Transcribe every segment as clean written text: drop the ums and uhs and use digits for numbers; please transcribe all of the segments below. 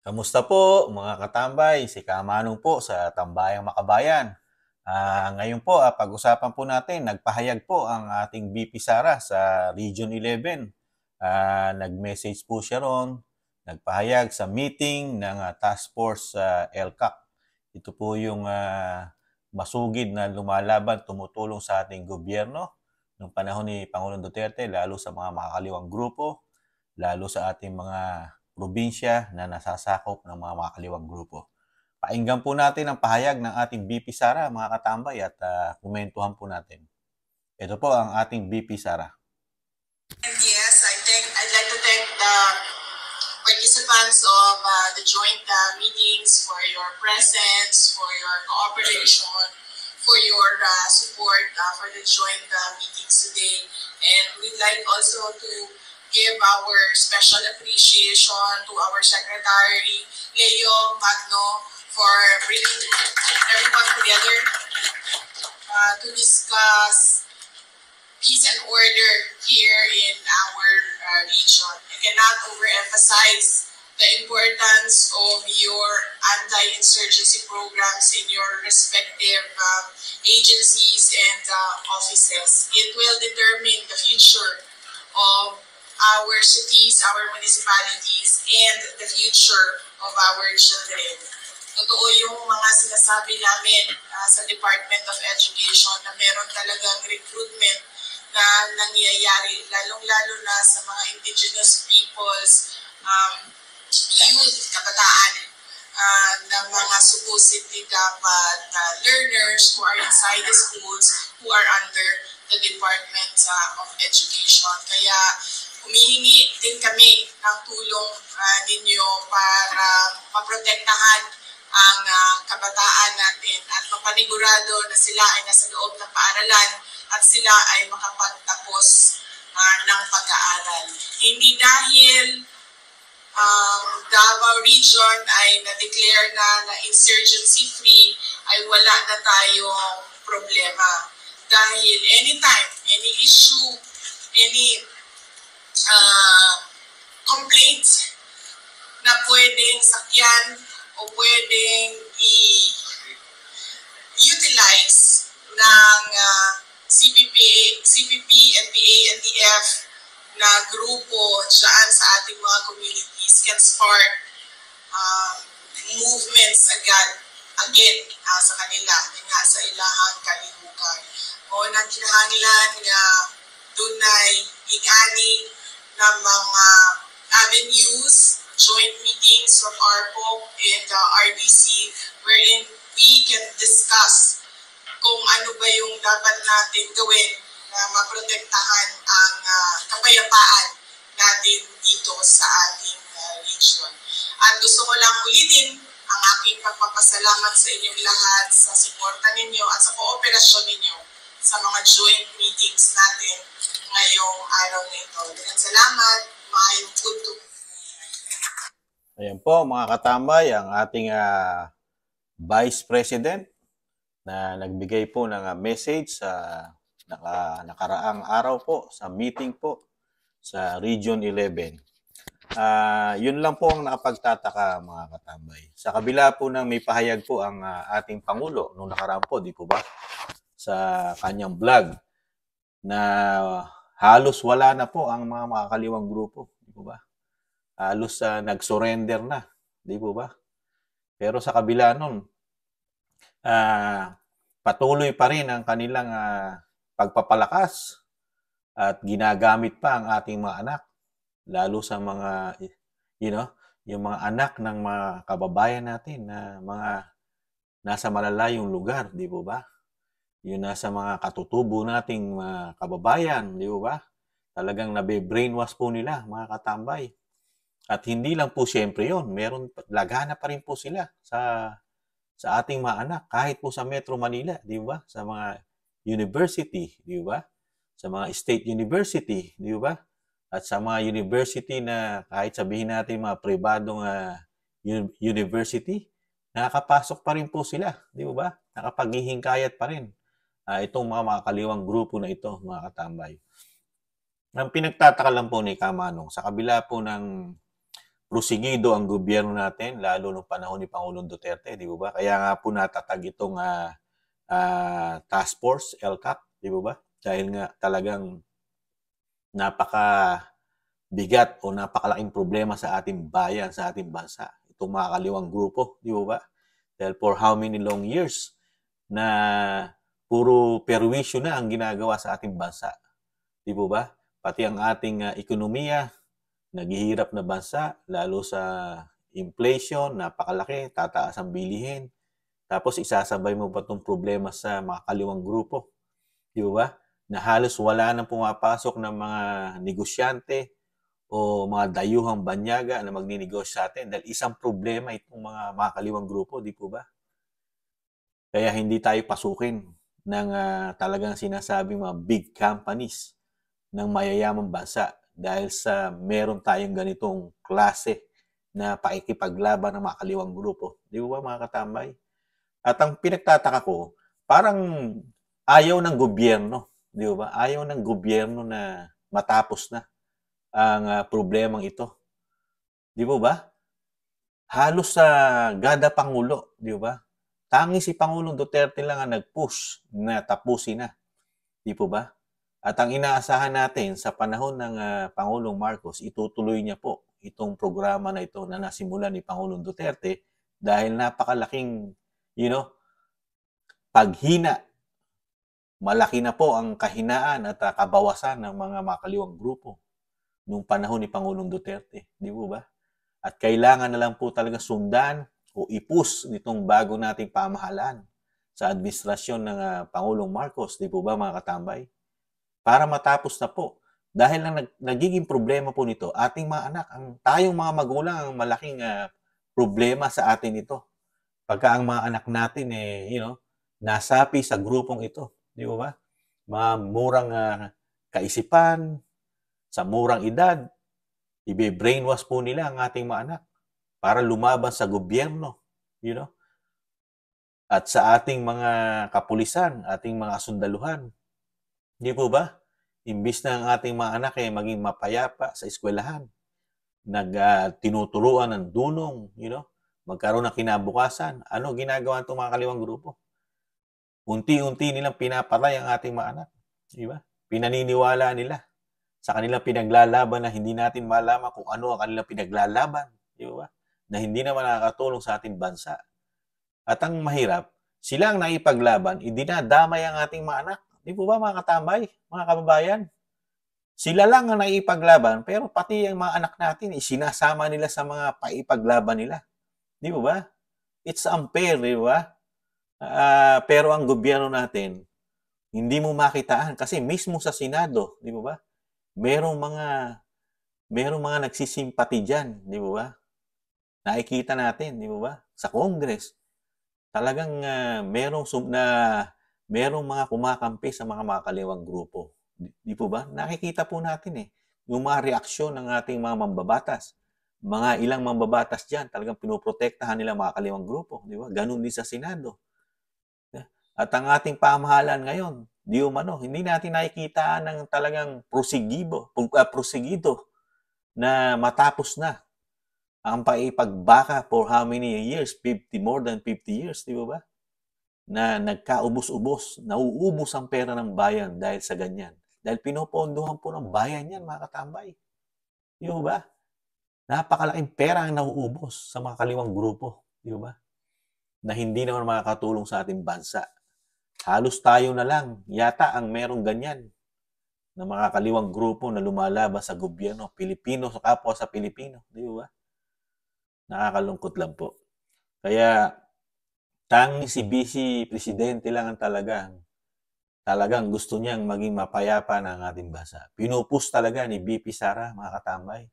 Kamusta po mga katambay? Si Kamanong po sa Tambayang Makabayan. Ngayon po, pag-usapan po natin, nagpahayag po ang ating VP Sara sa Region 11. Nag-message po siya ron, nagpahayag sa meeting ng Task Force sa LCAC. Ito po yung masugid na lumalaban, tumutulong sa ating gobyerno noong panahon ni Pangulong Duterte, lalo sa mga makakaliwang grupo, lalo sa ating mga probinsya na nasasakop ng mga makakaliwang grupo. Painggan po natin ang pahayag ng ating VP Sara, mga katambay, at komentuhan po natin. Ito po ang ating VP Sara. Yes, I'd like to thank the participants of the joint meetings for your presence, for your cooperation, for your support for the joint meetings today. And we'd like also to give our special appreciation to our Secretary, Leo Magno, for bringing everyone together to discuss peace and order here in our region. I cannot overemphasize the importance of your anti-insurgency programs in your respective agencies and offices. It will determine the future of our cities, our municipalities, and the future of our children. Totoo yung mga sinasabi namin sa Department of Education na meron talagang recruitment na nangyayari, lalong-lalo na sa mga indigenous peoples, youth, kabataan, ng mga supposedly dapat learners who are inside the schools who are under the Department of Education. Kaya humihingi din kami ng tulong ninyo para maprotektahan ang kabataan natin at mapanigurado na sila ay nasa loob ng paaralan at sila ay makapagtapos ng pag-aaral. Hindi dahil Davao Region ay na-declare na insurgency-free ay wala na tayong problema. Dahil anytime, any issue, any complaint na pwedeng sakyan o pwedeng i-utilize ng CPP, NPA, NDF na grupo dyan sa ating mga communities can start movements again sa kanila, nga sa ilahang kalihukan. O nagkinahanglan nga dunay ingani na mga avenues, joint meetings from ARPO and RDC wherein we can discuss kung ano ba yung dapat natin gawin na maprotektahan ang kapayapaan natin dito sa ating region. At gusto ko lang ulitin ang aking pagpapasalamat sa inyong lahat sa suporta ninyo at sa kooperasyon ninyo sa mga joint meetings natin ngayong araw na ito. Daghang salamat, maayong punto. Ayan po mga katambay, ang ating Vice President na nagbigay po ng message sa nakaraang araw po sa meeting po sa Region 11. Yun lang po ang nakapagtataka mga katambay. Sa kabila po ng may pahayag po ang ating Pangulo nung nakaraan po, di po ba? Sa kanyang vlog na halos wala na po ang mga makakaliwang grupo, di po ba? Halos nag-surrender na, di po ba? Pero sa kabila nun, patuloy pa rin ang kanilang pagpapalakas at ginagamit pa ang ating mga anak, lalo sa mga, yung mga anak ng mga kababayan natin na mga nasa malalayong lugar, di po ba? Yung nasa mga katutubo nating mga kababayan, di po ba? Talagang nabe-brainwash po nila, mga katambay. At hindi lang po siyempre yun, meron lagana pa rin po sila sa ating mga anak, kahit po sa Metro Manila, di ba? Sa mga university, di ba? Sa mga state university, di ba? At sa mga university na kahit sabihin natin mga pribadong university, nakakapasok pa rin po sila, di ba? Nakapaghihingkayat pa rin itong mga makakaliwang grupo na ito, mga katambay. Ang pinagtataka lang po ni Kamanong, sa kabila po ng prosigido ang gobyerno natin, lalo nung panahon ni Pangulong Duterte, di ba? Kaya nga po natatag itong task force, LCAC, di ba? Dahil nga talagang napaka bigat o napakalaking problema sa ating bayan, sa ating bansa. Itong mga kaliwang grupo, di ba? Dahil for how many long years na puro perwisyo na ang ginagawa sa ating bansa. Di ba? Pati ang ating ekonomiya, naghihirap na bansa, lalo sa inflation, napakalaki, tataas ang bilihin. Tapos isasabay mo pa itong problema sa mga kaliwang grupo. Di ba? Na halos wala nang pumapasok ng mga negosyante o mga dayuhang banyaga na magninegosyo sa atin dahil isang problema itong mga kaliwang grupo, di po ba? Kaya hindi tayo pasukin ng talagang sinasabing mga big companies ng mayayamang bansa dahil sa meron tayong ganitong klase na pakikipaglaban ng mga kaliwang grupo. Di ba mga katambay? At ang pinagtataka ko, parang ayaw ng gobyerno, di ba? Ayaw ng gobyerno na matapos na ang problemang ito. Di ba? Halos sa gada Pangulo, di ba? Tangi si Pangulong Duterte lang ang nag-push na tapusin na. Di po ba? At ang inaasahan natin sa panahon ng Pangulong Marcos, itutuloy niya po itong programa na ito na nasimulan ni Pangulong Duterte dahil napakalaking, paghina. Malaki na po ang kahinaan at kabawasan ng mga makaliwang grupo nung panahon ni Pangulong Duterte. Di po ba? At kailangan na lang po talaga sundan o ipus nitong bago nating pamahalaan sa administrasyon ng Pangulong Marcos. Di po ba mga katambay? Para matapos na po. Dahil lang nagiging problema po nito, ating mga anak, tayong mga magulang, ang malaking problema sa atin ito. Pagka ang mga anak natin, nasapi sa grupong ito. Di ba? Mga murang kaisipan, sa murang edad, ibe-brainwash po nila ang ating mga anak para lumaban sa gobyerno. At sa ating mga kapulisan, ating mga sundaluhan. Di po ba? Imbis na ang ating mga anak ay maging mapayapa sa eskwelahan, tinuturuan ng dunong, magkaroon ng kinabukasan. Ano ginagawa itong mga kaliwang grupo? Unti-unti nilang pinapatay ang ating mga anak. Di ba? Pinaniniwala nila sa kanilang pinaglalaban na hindi natin malaman kung ano ang kanilang pinaglalaban. Di ba? Na hindi naman nakakatulong sa ating bansa. At ang mahirap, sila ang naipaglaban, idinadamay ang ating mga anak. Di po ba mga katambay, mga kababayan? Sila lang ang naipaglaban, pero pati ang mga anak natin, sinasama nila sa mga paipaglaban nila. Di po ba? It's unfair, di ba? Pero ang gobyerno natin, hindi mo makitaan kasi mismo sa Senado, di ba? Merong mga nagsisimpati diyan, di ba? Nakikita natin, di ba? Sa Congress, talagang merong mga kumakampi sa mga kaliwang grupo. Di po ba? Nakikita po natin yung mga reaksyon ng ating mga mambabatas. Mga ilang mambabatas diyan, talagang pinoprotektahan nila mga kaliwang grupo, di ba? Ganun din sa Senado. At ang ating pamahalaan ngayon, hindi natin nakikita ng talagang prosigido na matapos na ang paipagbaka for how many years? More than 50 years, di ba? Na nagkaubos-ubos, nauubos ang pera ng bayan dahil sa ganyan. Dahil pinopondohan po ng bayan yan, mga katambay. Di ba? Napakalaking pera ang nauubos sa mga kaliwang grupo. Di ba? Na hindi naman makakatulong sa ating bansa. Halos tayo na lang, yata ang merong ganyan na mga kaliwang grupo na lumalaban sa gobyerno, Pilipino sa kapwa sa Pilipino. Di ba? Nakakalungkot lang po. Kaya, tanging si Vice Presidente lang ang talagang gusto niyang maging mapayapa ng ating bansa. Pinupus talaga ni VP Sara, mga katambay,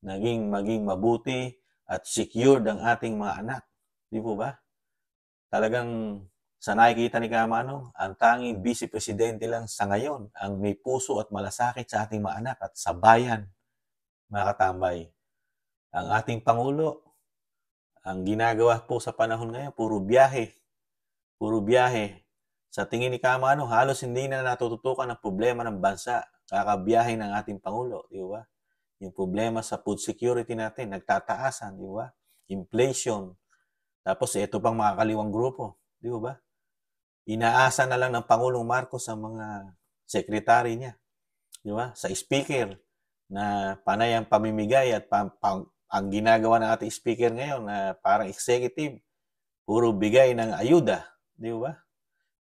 maging mabuti at secured ang ating mga anak. Di po ba? Talagang sa nakikita ni Kamano, ang tanging Vice Presidente lang sa ngayon ang may puso at malasakit sa ating mga anak at sa bayan, mga katambay. Ang ating Pangulo, ang ginagawa po sa panahon ngayon, puro biyahe. Sa tingin ni Kamano, halos hindi na natututukan ang problema ng bansa, kakabiyahe ng ating Pangulo, di ba? Yung problema sa food security natin, nagtataasan, di ba? Inflation. Tapos ito pang mga kaliwang grupo, di ba? Inaasa na lang ng Pangulong Marcos sa mga sekretary niya, di ba? Sa speaker na panay ang pamimigay at ang ginagawa ng ating speaker ngayon na parang executive, puro bigay ng ayuda, di ba?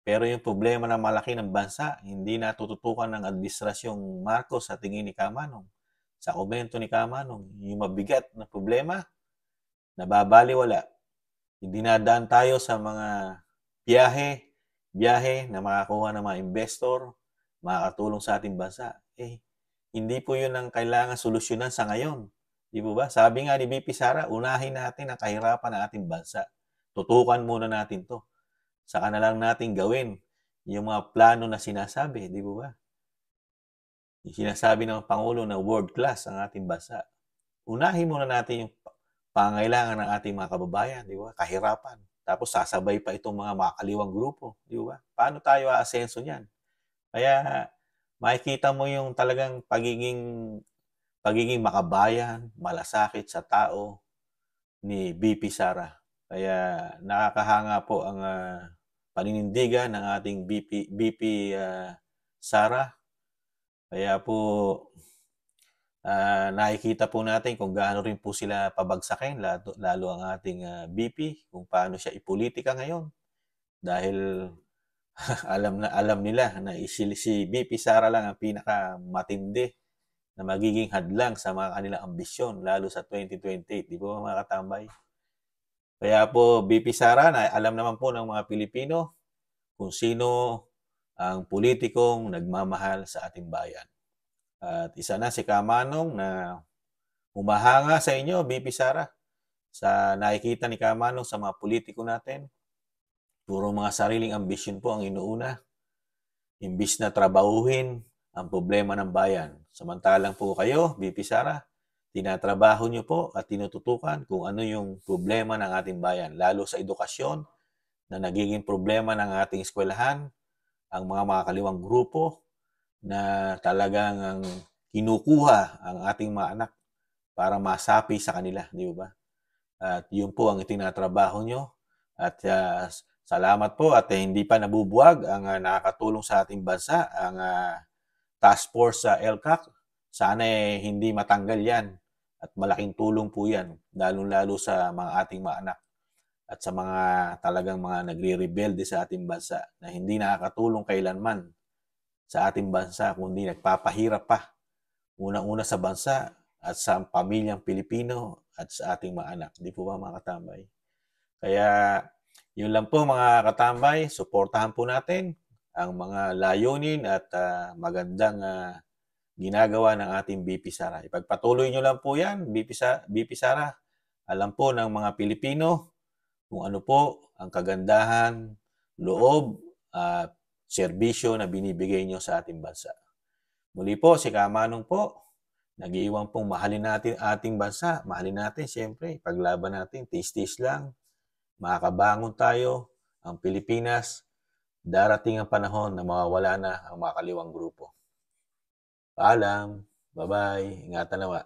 Pero yung problema na malaki ng bansa, hindi natututukan ng administrasyong Marcos sa tingin ni Kamanong. Sa komento ni Kamanong, yung mabigat na problema, nababaliwala. Hindi nadaan tayo sa mga biyahe na makakuha ng mga investor, makakatulong sa ating bansa. Hindi po yun ang kailangan solusyonan sa ngayon. Di ba? Sabi nga ni BP Sara, unahin natin ang kahirapan ng ating bansa. Tutukan muna natin to. Saka na lang natin gawin yung mga plano na sinasabi, di ba? Yung sinasabi ng Pangulo na world class ang ating bansa. Unahin muna natin yung pangangailangan ng ating mga kababayan, di ba? Kahirapan. Tapos sasabay pa itong mga makakaliwang grupo, di ba? Paano tayo aasenso niyan? Kaya makikita mo yung talagang pagiging makabayan, malasakit sa tao ni BP Sara. Kaya nakakahanga po ang paninindigan ng ating BP Sara. Kaya po nakikita po natin kung gaano rin po sila pabagsakin, lalo ang ating BP, kung paano siya ipolitika ngayon. Dahil alam nila na si BP Sara lang ang pinakamatindi na magiging hadlang sa mga kanilang ambisyon, lalo sa 2028. Di ba mga katambay? Kaya po, BP Sara, na alam naman po ng mga Pilipino kung sino ang politikong nagmamahal sa ating bayan. At isa na si Kamanong na humahanga sa inyo, BP Sara, sa nakikita ni Kamanong sa mga politiko natin. Puro mga sariling ambisyon po ang inuuna. Imbis na trabahuhin ang problema ng bayan. Samantalang po kayo, BP Sara, tinatrabaho nyo po at tinututukan kung ano yung problema ng ating bayan, lalo sa edukasyon na nagiging problema ng ating eskwelahan, ang mga makakaliwang grupo na talagang kinukuha ang ating mga anak para masapi sa kanila, di ba? At yun po ang itinatrabaho nyo. At salamat po at hindi pa nabubuwag ang nakakatulong sa ating bansa, ang task force sa LCAC. Sana hindi matanggal yan. At malaking tulong po yan, lalo-lalo sa mga ating mga anak at sa mga talagang mga nagre-rebelde sa ating bansa na hindi nakakatulong kailanman sa ating bansa, kundi nagpapahirap pa. Unang-una sa bansa at sa pamilyang Pilipino at sa ating mga anak. Di po ba mga katambay? Kaya yun lang po mga katambay, suportahan po natin ang mga layunin at magandang ginagawa ng ating BP Sara. Ipagpatuloy nyo lang po yan, BP Sara. Alam po ng mga Pilipino kung ano po ang kagandahan, loob at serbisyo na binibigay nyo sa ating bansa. Muli po, si Kamanong po, nag-iiwan pong mahalin natin ating bansa. Mahalin natin, siyempre, paglaban natin, tis-tis lang. Makakabangon tayo, ang Pilipinas, darating ang panahon na mawawala na ang makakaliwang grupo. Paalam. Bye-bye. Ingatan nawa.